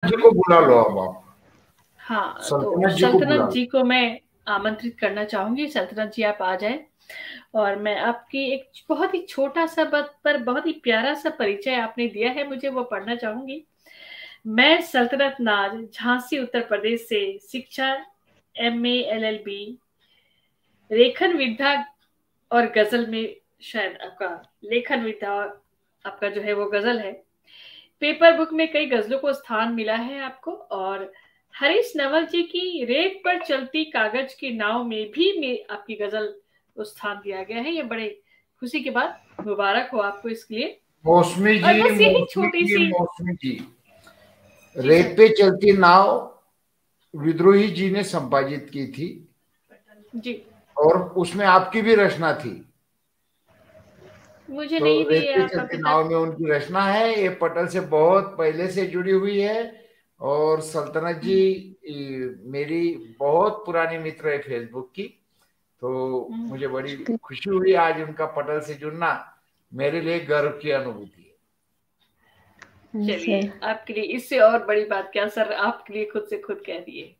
जी को बुला लो अब आप। हाँ, तो सल्तनत जी को बुला सल्तनत लो। जी को मैं आमंत्रित करना चाहूंगी। सल्तनत जी, आप आ जाएं और मैं आपकी एक बहुत ही छोटा सा पर बहुत ही प्यारा सा परिचय आपने दिया है मुझे, वो पढ़ना चाहूंगी। मैं सल्तनत नाज, झांसी उत्तर प्रदेश से शिक्षा MA LLB लेखन विधा और गजल में, शायद आपका लेखन विधा आपका जो है वो गजल है। पेपर बुक में कई गजलों को स्थान मिला है आपको, और हरीश नवल जी की रेत पर चलती कागज की नाव में भी आपकी गजल को स्थान दिया गया है। ये बड़े खुशी की बात, मुबारक हो आपको इसके लिए। मौसमी और जी, बस यही मौसमी छोटी जी, सी। मौसमी जी, जी रेत सर। पे चलती नाव विद्रोही जी ने संपादित की थी, जी, और उसमें आपकी भी रचना थी। मुझे तो नहीं दी रेत है पे आपका चलती पिता। नाव में उनकी रचना है, ये पटल से बहुत पहले से जुड़ी हुई है। और सल्तनत जी मेरी बहुत पुरानी मित्र है फेसबुक की। तो मुझे बड़ी खुशी हुई आज उनका पटल से जुड़ना, मेरे लिए गर्व की अनुभूति है। चलिए, आपके लिए इससे और बड़ी बात क्या सर, आपके लिए खुद से खुद कह दिए।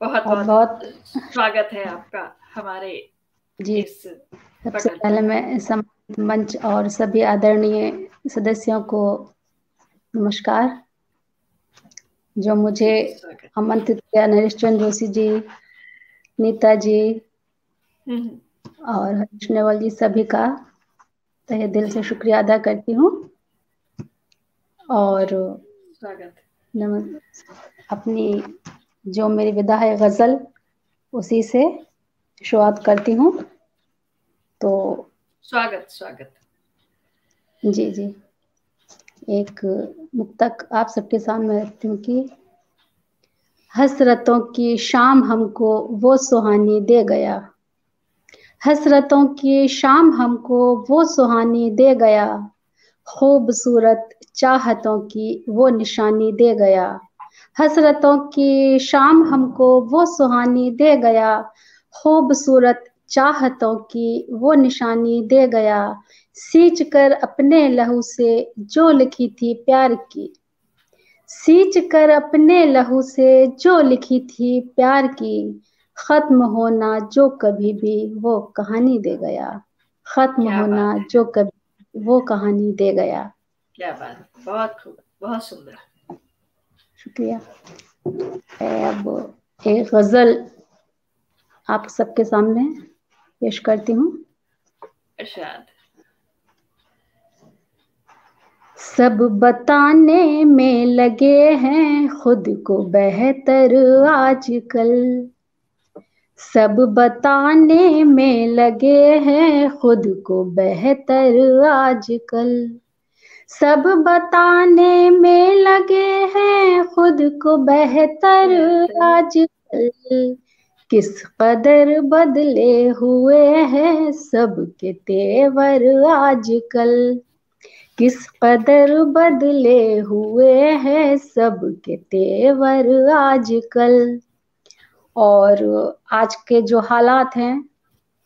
बहुत बहुत बहुत बहुत स्वागत है आपका हमारे जी। इस सबसे पटल पहले पर। मैं सम्मानित मंच और सभी आदरणीय सदस्यों को नमस्कार। जो मुझे जी, स्वागत। आमंत्रित किया, नरेश चंद्र जोशी जी, नीता जी और हरीश नेवल जी, सभी का तहे दिल से शुक्रिया अदा करती हूँ। और स्वागत। अपनी जो मेरी विधा है गजल, उसी से शुरुआत करती हूँ। तो स्वागत स्वागत। जी जी, एक मुक्तक आप सबके सामने रखती हूँ कि हसरतों की शाम हमको वो सुहानी दे गया, हसरतों की शाम हमको वो सुहानी दे गया, खूबसूरत चाहतों की वो निशानी दे गया, हसरतों की शाम हमको वो सुहानी दे गया, खूबसूरत चाहतों की वो निशानी दे गया, सींच कर अपने लहू से जो लिखी थी प्यार की, सींच कर अपने लहू से जो लिखी थी प्यार की, खत्म होना जो कभी भी वो कहानी दे गया, खत्म क्या होना बात है, जो कभी वो कहानी दे गया। क्या बात है, बहुत खूब, बहुत सुंदर। शुक्रिया। अब एक गजल आप सबके सामने पेश करती हूँ। इरशाद। सब बताने में लगे हैं खुद को बेहतर आजकल, सब बताने में लगे हैं खुद को बेहतर आजकल, सब बताने में लगे हैं खुद को बेहतर आजकल, किस कदर बदले हुए हैं सबके तेवर आजकल, किस कदर बदले हुए हैं सबके तेवर आजकल। और आज के जो हालात हैं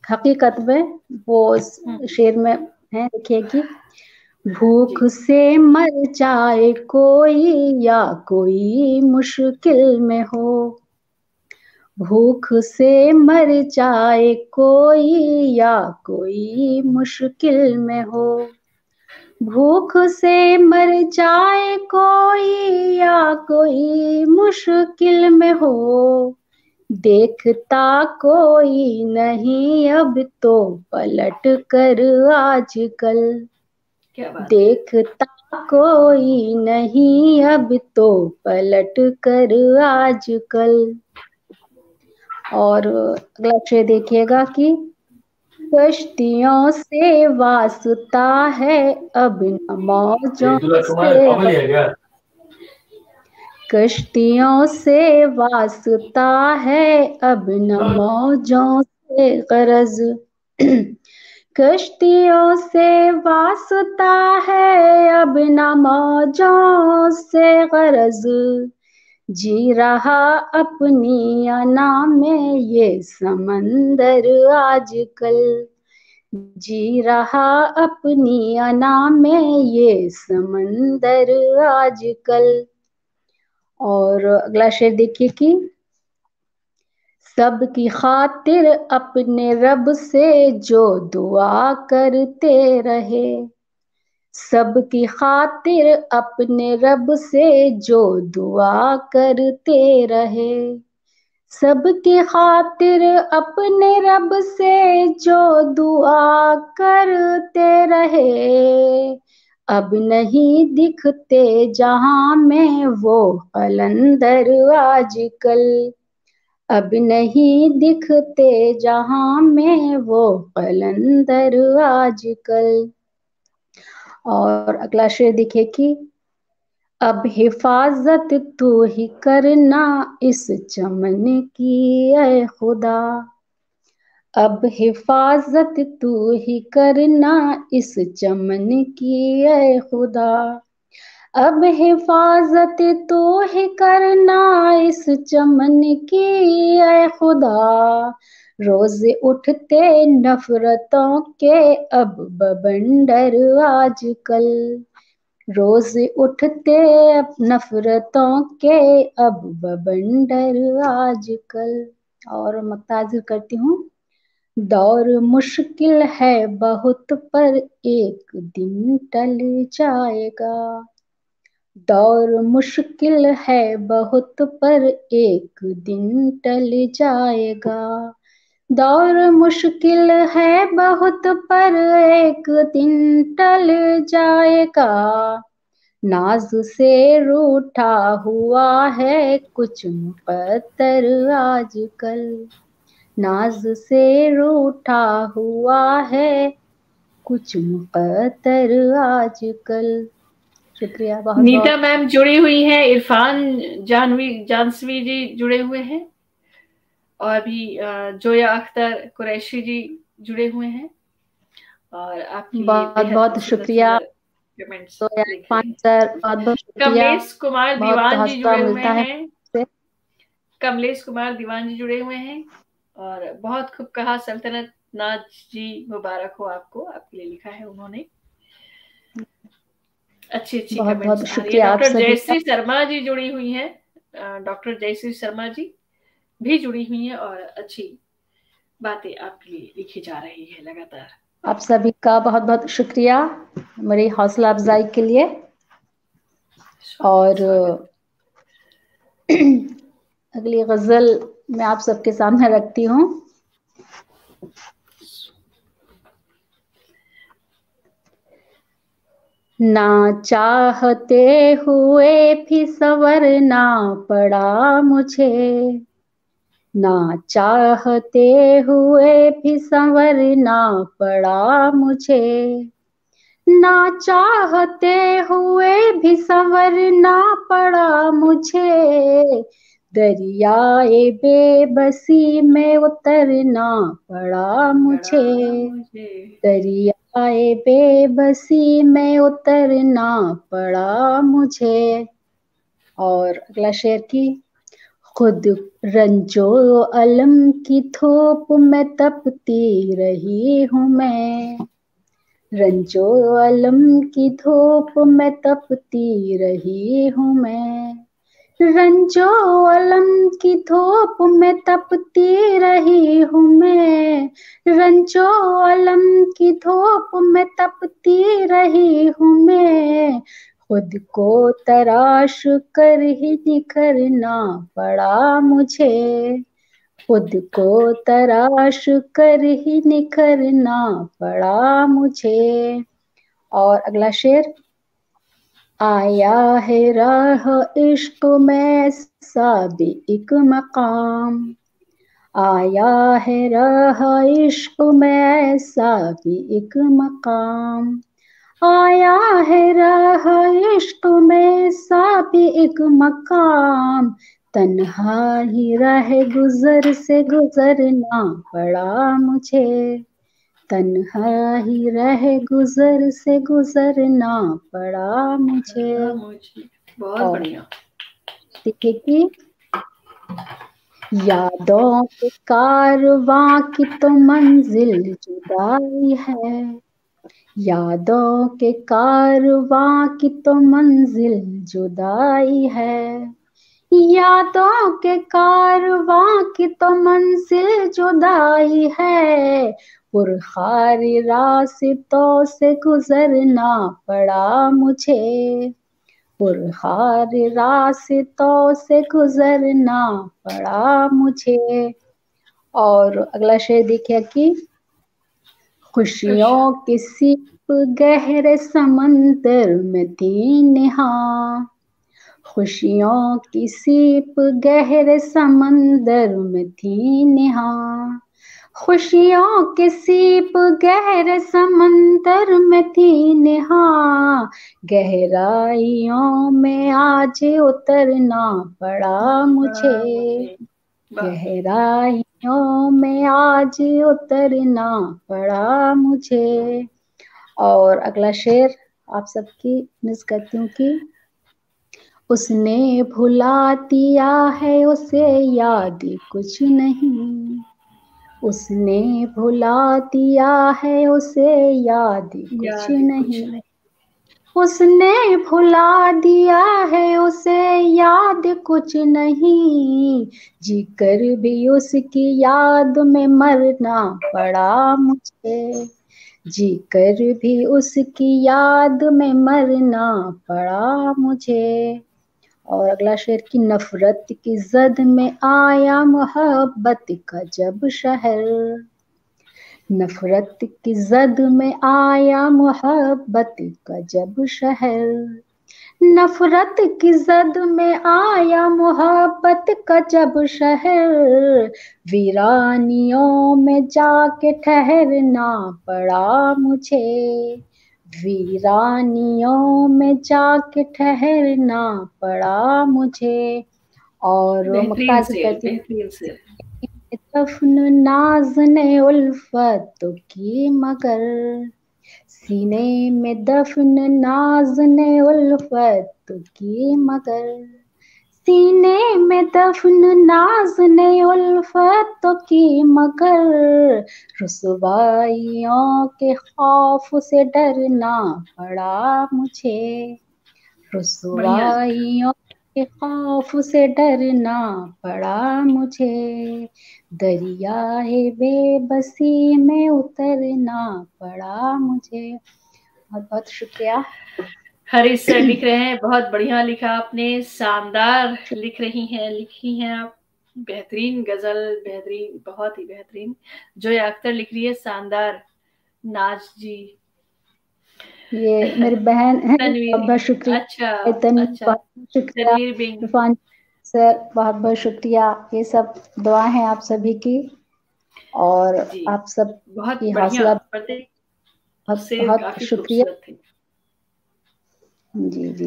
हकीकत में वो शेर में है, देखिए कि भूख से मर जाए कोई या कोई मुश्किल में हो, भूख से मर जाए कोई या कोई मुश्किल में हो, भूख से मर जाए कोई या कोई मुश्किल में हो, देखता कोई नहीं अब तो पलट कर आजकल, देखता कोई नहीं अब तो पलट कर आजकल। और अगला शेर देखिएगा कि कश्तियों से वास्ता है अब न मौजों से, कश्तियों से वास्ता है अब न मौजों से गरज, कश्तियों से वास्ता है अब न मौजों से गरज, जी रहा अपनी अना में ये समंदर आजकल, जी रहा अपनी अना में ये समंदर आजकल। और अगला शेर देखिए कि सबकी खातिर अपने रब से जो दुआ करते रहे, सबकी खातिर अपने रब से जो दुआ करते रहे, सबकी खातिर अपने रब से जो दुआ करते रहे, अब नहीं दिखते जहां में वो कलंदर आजकल, अब नहीं दिखते जहां में वो कलंदर आजकल। और अगला शेर देखिए कि अब हिफाजत तू ही करना इस चमन की ऐ खुदा, अब हिफाजत तू ही करना इस चमन की ऐ खुदा, अब हिफाजत तू ही करना इस चमन की ऐ खुदा, रोज उठते नफरतों के अब बवंडर आजकल, रोज उठते अब नफरतों के अब बवंडर आजकल। और मक्ताजिर करती हूँ। दौर मुश्किल है बहुत पर एक दिन टल जाएगा, दौर मुश्किल है बहुत पर एक दिन टल जाएगा, दौर मुश्किल है बहुत पर एक दिन टल जाएगा, नाज से रूठा हुआ है कुछ मुकद्दर आजकल, नाज से रूठा हुआ है कुछ मुकद्दर आजकल। शुक्रिया बहुत नीता बहुत। मैम जुड़ी हुई हैं, इरफान जानसवी जी जुड़े हुए हैं, और भी जोया अख्तर कुरैशी जी जुड़े हुए हैं, और आपकी बहुत बहुत शुक्रिया कमेंट्स तो लिख रहे हैं। सर, बहुत बहुत शुक्रिया। कमलेश कुमार बहुत दीवान जी हौसला जुड़े हुए मिलता है हैं, कमलेश कुमार दीवान जी जुड़े हुए हैं, और बहुत खूब कहा सल्तनत नाज जी, मुबारक हो आपको, आपके लिए लिखा है उन्होंने। अच्छी अच्छी बहुत कमेंट्स बहुत आ रही है। शुक्रिया आप डॉक्टर सभी का। जयश्री शर्मा जी जुड़ी हुई हैं, डॉक्टर जयश्री शर्मा जी भी जुड़ी हुई हैं, और अच्छी बातें आपके लिए लिखी जा रही है लगातार। आप सभी का बहुत बहुत शुक्रिया मेरी हौसला अफजाई के लिए। और अगली गजल मैं आप सबके सामने रखती हूँ। ना चाहते हुए भी संवरना पड़ा मुझे, ना चाहते हुए भी संवरना पड़ा मुझे, ना चाहते हुए भी संवरना पड़ा मुझे, दरियाए बेबसी में उतरना पड़ा मुझे, दरियाए बेबसी में उतरना पड़ा मुझे। और अगला शेर की खुद रंजो अलम की धूप में तपती रही हूँ मैं, रंजो अलम की धूप में तपती रही हूँ मैं, रंजो अलम की धूप में तपती रही हूँ मैं, रंजो अलम की धूप में तपती रही हूँ मैं, खुद को तराश कर ही निखरना पड़ा मुझे, खुद को तराश कर ही निखरना पड़ा मुझे। और अगला शेर, आया है राह इश्क में सा भी एक मकाम, आया है राह इश्क में ऐसा भी एक मकाम, आया है राह इश्क में सा भी एक मकाम, तन्हा ही राह गुजर से गुजरना पड़ा मुझे, तन्हा ही रह गुजर से गुजरना पड़ा मुझे। बहुत बढ़िया। देखिए कि यादों के कारवां की तो मंजिल जुदाई है, यादों के कारवां की तो मंजिल जुदाई है, यादों के कारवां की तो मंजिल जुदाई है, पुरखारी रास्तों से गुजरना पड़ा मुझे, पुरखारी रास्तों से गुजरना पड़ा मुझे। और अगला शेर देखिए कि खुशियों की सीप गहरे समंदर में थी निहा, खुशियों की सीप गहरे समंदर में थी निहा, खुशियों की सीप गहरे समंदर में थी निहा, गहराइयों में आज उतरना पड़ा मुझे, गहराइयों में आज उतरना पड़ा मुझे। और अगला शेर आप सबकी मिस करती हूँ कि उसने भुला दिया है उसे याद कुछ नहीं, उसने भुला दिया है उसे याद कुछ नहीं, उसने भुला दिया है उसे याद कुछ नहीं, जीकर भी उसकी याद में मरना पड़ा मुझे, जीकर भी उसकी याद में मरना पड़ा मुझे। और अगला शेर की नफरत की जद में आया मोहब्बत का जब शहर, नफरत की जद में आया मोहब्बत का जब शहर, नफरत की जद में आया मोहब्बत का जब शहर, वीरानियों में जाके ठहरना पड़ा मुझे, वीरानियों में जाके ठहरना पड़ा मुझे। और मुमताज कहती है दफन नाज ने उल्फत की मगर, सीने में दफन नाज ने उल्फत की मगर, सीने में दफन नाज ने उल्फत की मगर, रुसवाइयों के खौफ से डरना पड़ा मुझे, रुसवाइयों के खौफ से डरना पड़ा मुझे, दरियाए बेबसी में उतरना पड़ा मुझे। बहुत बहुत शुक्रिया। हरीश सर लिख रहे हैं, बहुत बढ़िया लिखा आपने, शानदार लिखी हैं आप, बेहतरीन गजल, बेहतरीन, बहुत ही बेहतरीन। जोया अख्तर लिख रही है, शानदार। नाज जी, ये मेरी बहन है, तनवीर, बहुत शुक्रिया। अच्छा बहुत शुक्रिया। इरफान सर बहुत बहुत शुक्रिया। ये सब दुआ है आप सभी की, और आप सब बहुत की बढ़िया, बहुत बहुत शुक्रिया। जी जी।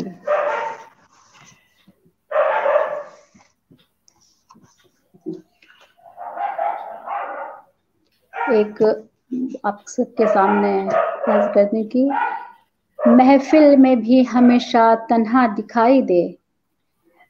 एक आप सबके सामने अर्ज करने की, महफिल में भी हमेशा तन्हा दिखाई दे,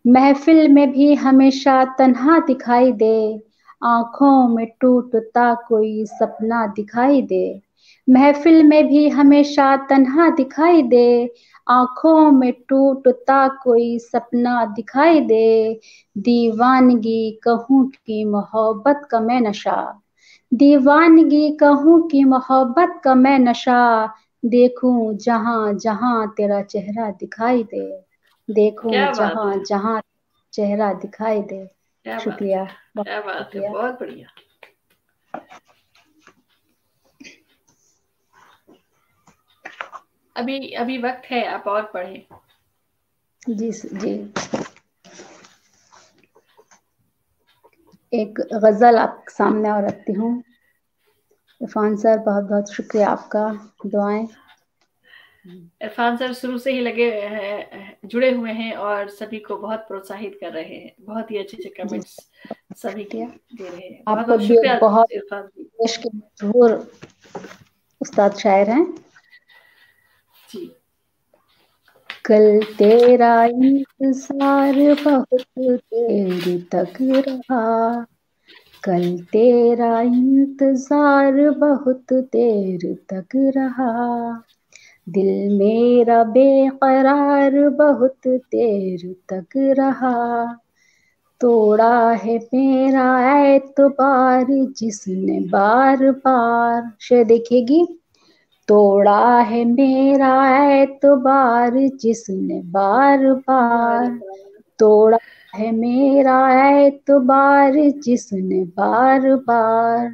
महफिल में भी हमेशा तन्हा दिखाई दे, आंखों में टूटता कोई सपना दिखाई दे, महफिल में भी हमेशा तन्हा दिखाई दे, आंखों में टूटता कोई सपना दिखाई दे, दीवानगी कहूँ की मोहब्बत का मैं नशा, दीवानगी कहूँ की मोहब्बत का मैं नशा, देखूं जहां जहां तेरा चेहरा दिखाई दे, देखूं जहां जहां चेहरा दिखाई दे। शुक्रिया, क्या बात है, बहुत बढ़िया। अभी वक्त है, आप और पढ़ें। जी जी। एक गजल आपके सामने और रखती हूँ। इरफान सर बहुत बहुत शुक्रिया आपका, दुआएं। इरफान सर शुरू से ही लगे हैं, जुड़े हुए हैं और सभी को बहुत प्रोत्साहित कर रहे हैं, बहुत ही अच्छे कमेंट्स सभी के दे रहे हैं। बहुत बहुत शुक्रिया इरफान जी। देश के मशहूर उस्ताद शायर हैं जी। कल तेरा इंतजार बहुत देर तक रहा, कल तेरा इंतजार बहुत देर तक रहा, दिल मेरा बेकरार बहुत देर तक रहा, तोड़ा है मेरा एतबार जिसने बार बार, शेर देखिएगी, तोड़ा है मेरा एतबार जिसने बार बार, तोड़ा है मेरा एतबार जिसने बार बार,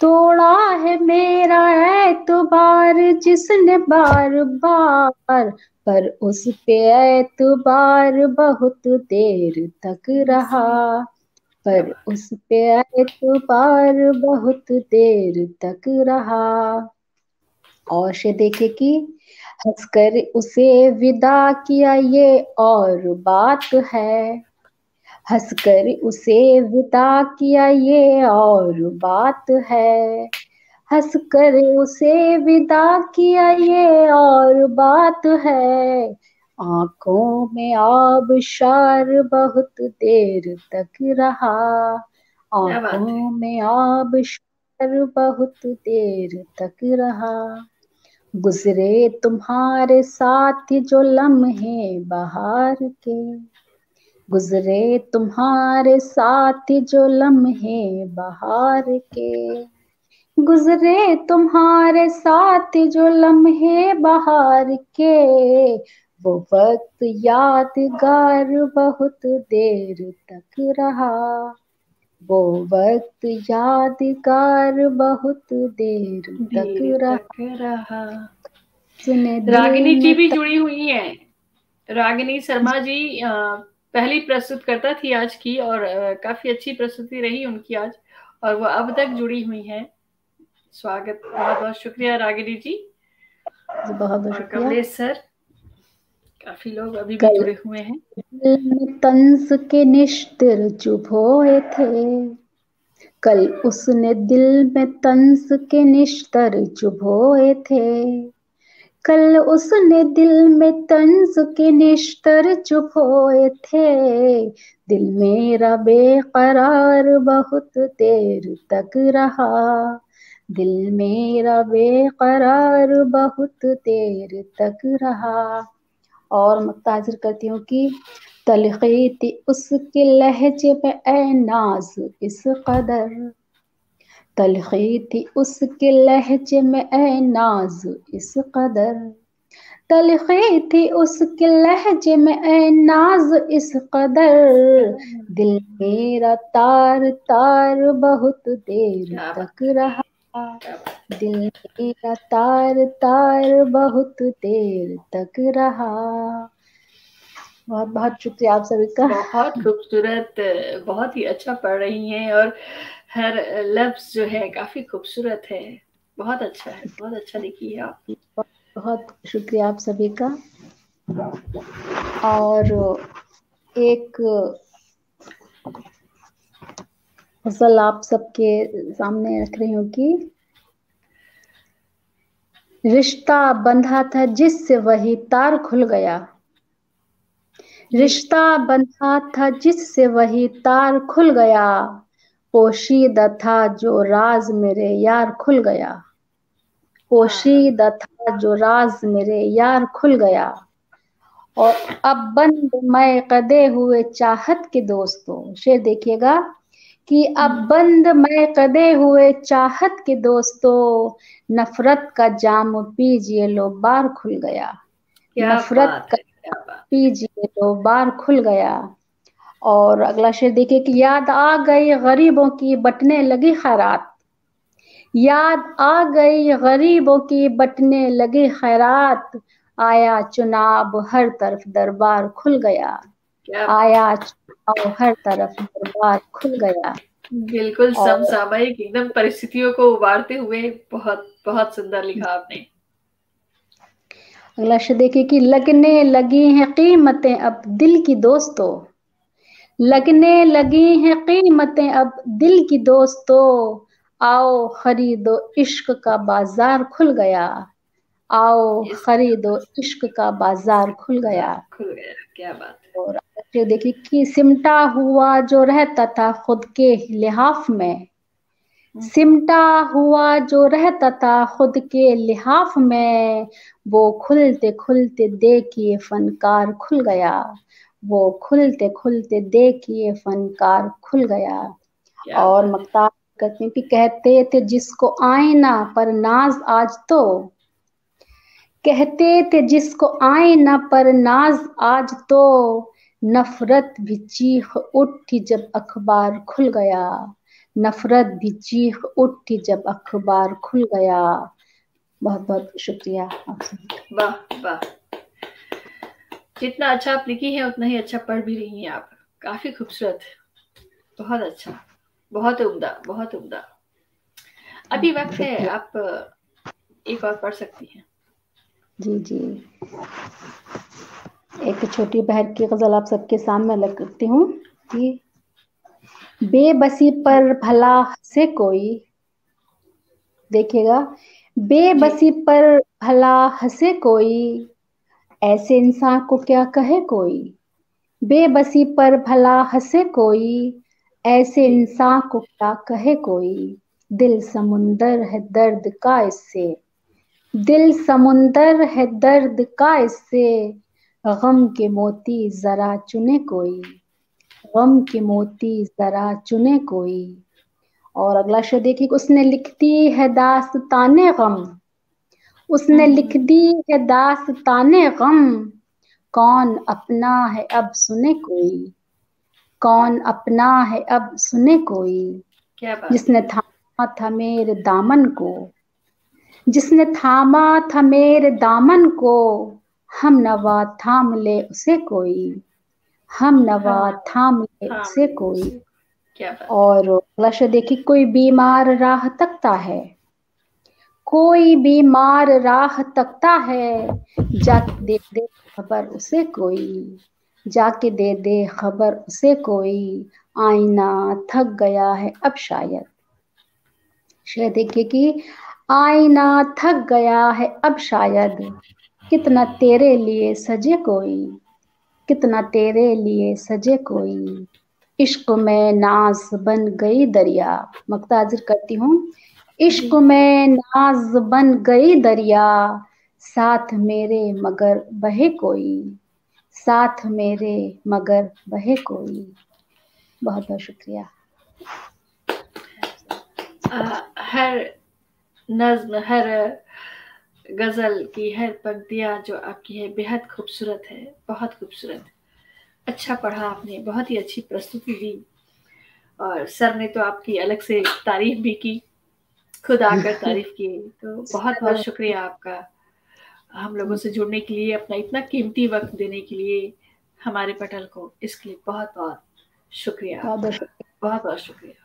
तोड़ा है मेरा एतबार जिसने बार बार, पर उस पे एतबार बहुत देर तक रहा, पर उस पे एतबार बहुत देर तक रहा। और से देखे कि हंसकर उसे विदा किया ये और बात है, हंसकर उसे विदा किया ये और बात है, हंसकर उसे विदा किया ये और बात है, आंखों में आबशार बहुत देर तक रहा, आंखों में आबशार बहुत देर तक रहा, गुजरे तुम्हारे साथ जो लम्हे बहार के, गुजरे तुम्हारे साथ जो लम्हे बहार के, गुजरे तुम्हारे साथ जो लम्हे बहार के, वो वक्त यादगार बहुत देर तक रहा, वो वक्त यादगार बहुत देर तक रहा। रागिनी जी भी जुड़ी हुई हैं, रागिनी शर्मा जी पहली प्रस्तुतकर्ता थी आज की, और काफी अच्छी प्रस्तुति रही उनकी आज, और वो अब तक जुड़ी हुई हैं। स्वागत, बहुत बहुत शुक्रिया रागिनी जी, बहुत बहुत शुक्रिया। कमलेश सर, काफी लोग अभी भी जुड़े हुए हैं। तंज के निश्तर चुप हुए थे, कल उसने दिल में तंज के निश्तर चुप हुए थे, कल उसने दिल में तंज के निश्तर चुप हुए थे, दिल मेरा बेकरार बहुत देर तक रहा, दिल मेरा बेकरार बहुत देर तक रहा। और मुताजिर करती हूँ कि तलखी थी उसके लहजे पे ऐ नाज इस कदर, तलखी थी उसके लहजे में ऐ नाज इस कदर, तलखी थी उसके लहजे में ऐ नाज इस कदर, दिल मेरा तार तार बहुत देर तक रहा, दिल मेरा तार तार बहुत देर तक रहा। बहुत बहुत शुक्रिया आप सभी का। बहुत खूबसूरत, बहुत ही अच्छा पढ़ रही हैं, और हर लफ्ज जो है काफी खूबसूरत है, बहुत अच्छा है, बहुत अच्छा लिखी है आप। बहुत शुक्रिया आप सभी का। और एक फसल आप सबके सामने रख रही हूँ कि रिश्ता बंधा था जिससे वही तार खुल गया, रिश्ता बंधा था जिससे वही तार खुल गया, पोशीदा था जो राज मेरे यार खुल गया, पोशीदा था जो राज मेरे यार खुल गया। और अब बंद मैं कदे हुए चाहत के दोस्तों, शेर देखिएगा कि अब बंद मैं कदे हुए चाहत के दोस्तों, नफरत का जाम पीजिए लो बार खुल गया, नफरत का पीजिए लो बार खुल गया। और अगला शेर देखिए कि याद आ गई गरीबों की बटने लगी खैरात, याद आ गई गरीबों की बटने लगी खैरात, आया चुनाव हर तरफ दरबार खुल गया, आया चुनाव हर तरफ दरबार खुल गया। बिल्कुल समसामयिक एकदम परिस्थितियों को उबारते हुए बहुत बहुत सुंदर लिखा आपने। अगला शेर देखिए कि लगने लगी हैं कीमतें अब दिल की दोस्तों, लगने लगी हैं कीमतें अब दिल की दोस्तों, आओ खरीदो इश्क का बाजार खुल गया, आओ खरीदो इश्क का बाजार खुल गया। क्या बात है। और देखिए कि सिमटा हुआ जो रहता था खुद के लिहाफ में, सिमटा हुआ जो रहता था खुद के लिहाफ में, वो खुलते खुलते देखिए फनकार खुल गया, वो खुलते खुलते देखिए फनकार खुल गया। और मक्ता कहते हैं कि कहते थे जिसको आईना पर नाज आज तो, कहते थे जिसको आईना पर नाज आज तो, नफरत भी चीख उठी जब अखबार खुल गया। नफरत भी चीख उठी जब अखबार खुल गया। बहुत बहुत शुक्रिया आपसे। वाह वाह, जितना अच्छा आप लिखी है उतना ही अच्छा पढ़ भी रही हैं आप। काफी खूबसूरत, बहुत अच्छा, बहुत उम्दा, बहुत उम्दा। अभी वक्त है, आप एक और पढ़ सकती हैं। जी जी, एक छोटी बहर की गजल आप सबके सामने रखती हूँ कि बेबसी पर भला हंसे कोई, देखिएगा, बेबसी पर भला हंसे कोई, ऐसे इंसान को क्या कहे कोई। बेबसी पर भला हंसे कोई, ऐसे इंसान को क्या कहे कोई। दिल समुंदर है दर्द का इससे, दिल समुंदर है दर्द का इससे, गम के मोती जरा चुने कोई, गम के मोती जरा चुने कोई। और अगला शेर देखिए, उसने लिख दी है दास्ताने गम, उसने लिख दी है दास्ताने गम, कौन अपना है अब सुने कोई, कौन अपना है अब सुने कोई। क्या बात। जिसने थामा था मेरे दामन को, जिसने थामा था मेरे दामन को, हम नवा थाम ले उसे कोई, हम नवा थाम ले उसे कोई। क्या बात। और अगला शेर देखिए, कोई बीमार राह तकता है, कोई बीमार राह तकता है, जाके दे दे खबर उसे कोई, जाके दे दे खबर उसे कोई, आईना थक गया है अब शायद। शेर देखिए कि आईना थक गया है अब शायद, कितना तेरे लिए सजे कोई, कितना तेरे लिए सजे कोई। इश्क में नाज बन गई दरिया, मक्ताजिर करती हूँ, इश्क में नाज बन गई दरिया, साथ मेरे मगर बहे कोई, साथ मेरे मगर बहे कोई। बहुत बहुत शुक्रिया। हर नज्म, हर गजल की हर पंक्तियां जो आपकी है बेहद खूबसूरत है, बहुत खूबसूरत। अच्छा पढ़ा आपने, बहुत ही अच्छी प्रस्तुति दी, और सर ने तो आपकी अलग से तारीफ भी की, खुद आकर तारीफ की, तो बहुत बहुत शुक्रिया आपका हम लोगों से जुड़ने के लिए, अपना इतना कीमती वक्त देने के लिए हमारे पटल को, इसके लिए बहुत बहुत शुक्रिया, बहुत बहुत शुक्रिया।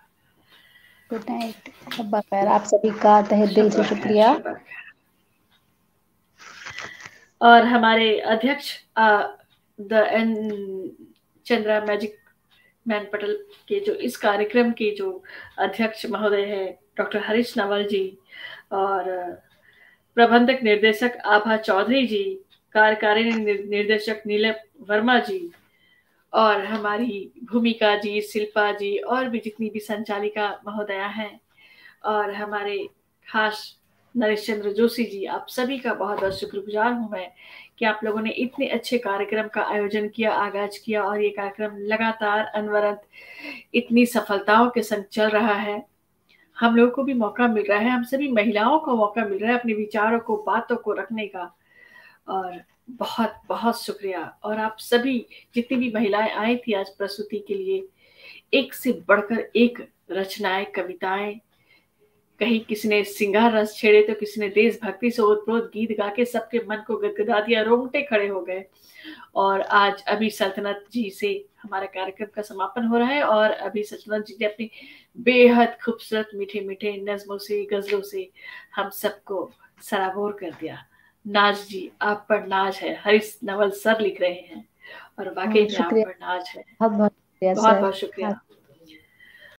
गुड नाइट, शब्बा खैर, आप सभी का तहे दिल से शुक्रिया। और हमारे अध्यक्ष द एन चंद्रा मैजिक मैन पटल के जो इस कार्यक्रम के जो अध्यक्ष महोदय है डॉक्टर हरीश नवल जी, और प्रबंधक निर्देशक आभा चौधरी जी, कार्यकारिणी निर्देशक नीलम वर्मा जी, और हमारी भूमिका जी, शिल्पा जी, और भी जितनी भी संचालिका महोदया हैं, और हमारे खास नरेश चंद्र जोशी जी, आप सभी का बहुत बहुत शुक्रगुजार हूं मैं कि आप लोगों ने इतने अच्छे कार्यक्रम का आयोजन किया, आगाज किया, और ये कार्यक्रम लगातार अनवरत इतनी सफलताओं के संग चल रहा है। हम लोगों को भी मौका मिल रहा है, हम सभी महिलाओं को मौका मिल रहा है अपने विचारों को, बातों को रखने का, और बहुत बहुत शुक्रिया। और आप सभी जितनी भी महिलाएं आई थी आज प्रस्तुति के लिए, एक से बढ़कर एक रचनाएं, कविताएं, कहीं किसी ने सिंगार रस छेड़े तो किसी ने देशभक्ति से ओतप्रोत गीत गा के सबके मन को गदगदा दिया, रोंगटे खड़े हो गए। और आज अभी सल्तनत जी से हमारा कार्यक्रम का समापन हो रहा है, और अभी सल्तनत जी ने अपनी बेहद खूबसूरत मीठे मीठे नज्मों से, गजलों से हम सबको सराबोर कर दिया। नाज जी, आप पर नाज है, हरीश नवल सर लिख रहे हैं, और वाकई में आप पर नाज है। बहुत बहुत बहुत बहुत शुक्रिया।